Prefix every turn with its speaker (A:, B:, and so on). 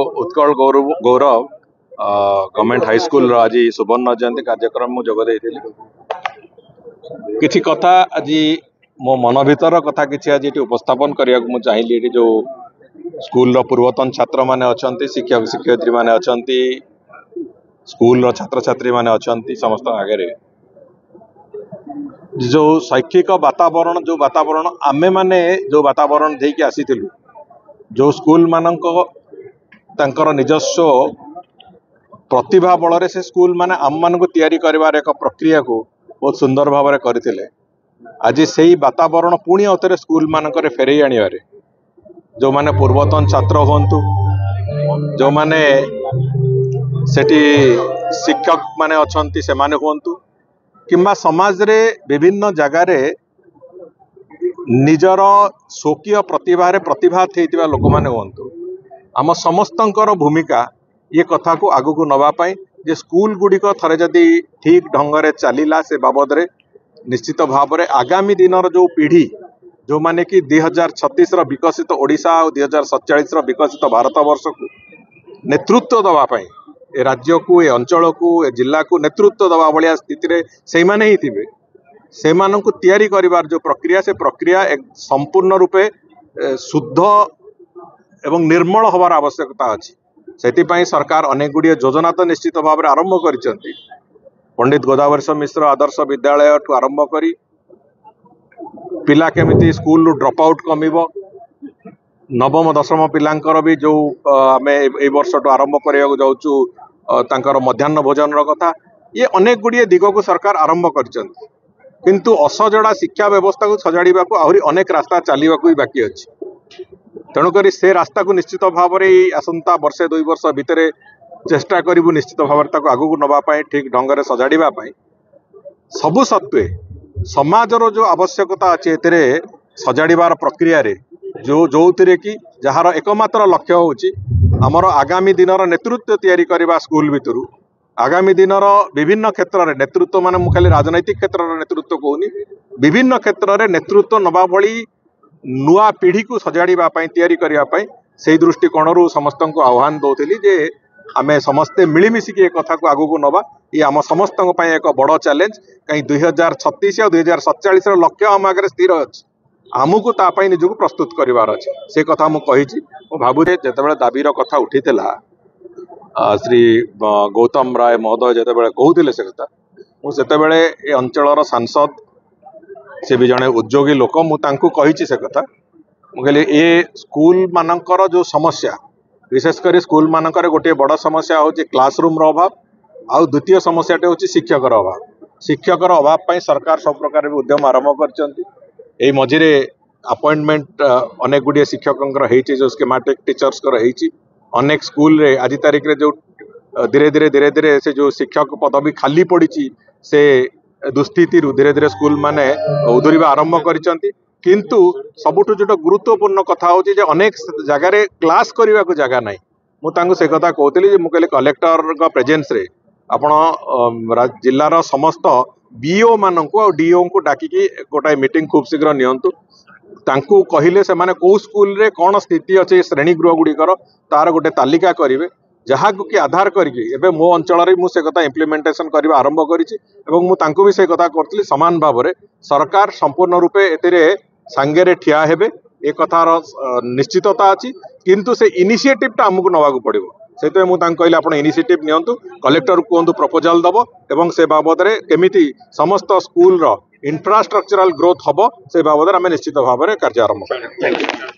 A: उत्कल गौरव government high school आज सुवर्ण जयंती कार्यक्रम जोगदे किछि कथा आज मो मन भीतर कथा किछि आज उपस्थापन करने को चाहिए। जो स्कूल पूर्वतन छात्र माने अछंती, शिक्षक शिक्षयित्री माने अछंती, स्कूल छात्र छात्री माने अछंती, समस्त आगे जो शैक्षिक वातावरण आमे माने जो वातावरण देके आसीथिलु, जो स्कूल मानक तांकर निजस्व प्रतिभा बल से स्कूल माने आम मान को तैयारी करिवार एक प्रक्रिया को बहुत सुंदर भाव में करथिले। आज से ही वातावरण पुणी अवतरे स्कूल मानक फेरई आनिबारे जो माने पूर्वतन छात्र होंतु, जो माने सेठी शिक्षक माने अछंती से माने होंतु, किंबा समाज रे विभिन्न जगार निजर स्वकीय प्रतिभा थेइतिबा लोक माने होंतु, आम समस्तंकर भूमिका ये कथा को आगु को नवा पाई जे स्कूल गुड़िक थरे जदि ठीक ढंग से चलीला से बाबद रे निश्चित भाव में आगामी दिन जो पीढ़ी जो माने कि 2036 विकसित ओडिशा और 2047 विकसित भारत वर्ष को नेतृत्व दवा पाई, ए राज्य को, ए अंचल को, ए जिला को नेतृत्व दवा भाया स्थिति से माने ही थिबे, से माननकु तैयारी करिवार जो प्रक्रिया, से प्रक्रिया एक संपूर्ण रूपे शुद्ध एवं निर्मल होवार आवश्यकता अछि। सेतिपाई सरकार अनेक गुड़िए योजना तो निश्चित भाव में आरंभ करिसेंती। पंडित गोदावरी मिश्र आदर्श विद्यालय ठू आरंभ करी पिला केमिति स्कूल ड्रॉप आउट कमिबो, नवम दशम पिलांकर भी जो आमे ए वर्ष ठू आरंभ करिया जाउचु तांकर मध्याह्न भोजन कथा, ये अनेक गुड़िए दिग को सरकार आरंभ करिसेंती। किंतु असजड़ा शिक्षा व्यवस्था को सजाड़िबा को आहुरी अनेक रास्ता चलिबा को बाकी अछि। तेणुक से रास्ता को निश्चित भाव में आसंता वर्षे 2 वर्ष भितर चेष्टा करूँ निश्चित भाव में आगू को नवापाई ठीक ढंग से सजाड़ापी। सबु सत्वे समाजर जो आवश्यकता अच्छे सजाड़ार प्रक्रिया रे जो थे कि जार एकमात्र लक्ष्य हूँ आमर आगामी दिन नेतृत्व तैयारी करने स्कूल भितर आगामी दिन विभिन्न क्षेत्र में नेतृत्व मान खाली राजनैतिक क्षेत्र नेतृत्व कहूनी, विभिन्न क्षेत्र में नेतृत्व नवा भली नुआ पीढ़ी को सजाड़ापी तैयारी करने से दृष्टिकोण समस्त को आह्वान दौली जे आमे समस्ते मिलमिशिकी एक कथा को आगू को नवा। ये आम समस्त एक बड़ चैलेंज, कहीं 2036 और 2047 लक्ष्य आम आगे स्थिर अच्छे, आमको तापाई निजक प्रस्तुत करार अच्छे से कथा मुझे भावुए। जिते दाबीर कथा उठी श्री गौतम राय महोदय जिते कहते से कथा मुझे अंचल सांसद से भी जड़े उद्योगी लोक मुझे से कथा मुझे ये स्कूल मानकर जो समस्या विशेषकर स्कूल मानकर गोटे बड़ समस्या हूँ क्लासरूम अभाव, आउ द्वितीय समस्याटे हूँ शिक्षकर अभाव। शिक्षकर अभाव पर सरकार सब प्रकार उद्यम आरंभ कर मझिरे अपॉइंटमेंट अनेक गुड़िए शिक्षक जो स्कीमेटिक टीचर्स अनेक स्कूल रे आज तारीख रे जो धीरे धीरे से जो शिक्षक पदवी खाली पड़ी से दुस्थिति धीरे धीरे स्कूल माने उधरिबा आरंभ करिसंती। किंतु सबुठु जो गुरुत्वपूर्ण कथा हूँ अनेक जगार क्लास करने को जगह ना, मुझे से कथा कहती मुझे कलेक्टर प्रेजेंस रे आपण जिलार समस्त बीओ मानक और डीओ को डाकिकी गोटाए मीटिंग खूब शीघ्र नियंतु, तांकू कहिले से माने को स्कूल रे कौन स्थिति अच्छे श्रेणी गृह गुड़िकर तार गोटे तालिका करेंगे जहाँ कि आधार करके मो अंचल मुझे कथा इम्प्लीमेंटेशन करने आरंभ करी भी से कथा करी सामान भाव में सरकार संपूर्ण रूपे ए सांगे ठिया हेबे एक कथार निश्चितता अच्छी। किंतु से इनिशिएटिव टा आमको नवा पड़ो से मुझे कहले आप इनिशिएटिव नियंतु, कलेक्टर को कहतु प्रपोजाल दब एवं से बाबद में केमिति समस्त स्कूल इंफ्रास्ट्रक्चरल ग्रोथ हम से बाबद में निश्चित भाव में कार्य आरंभ करें।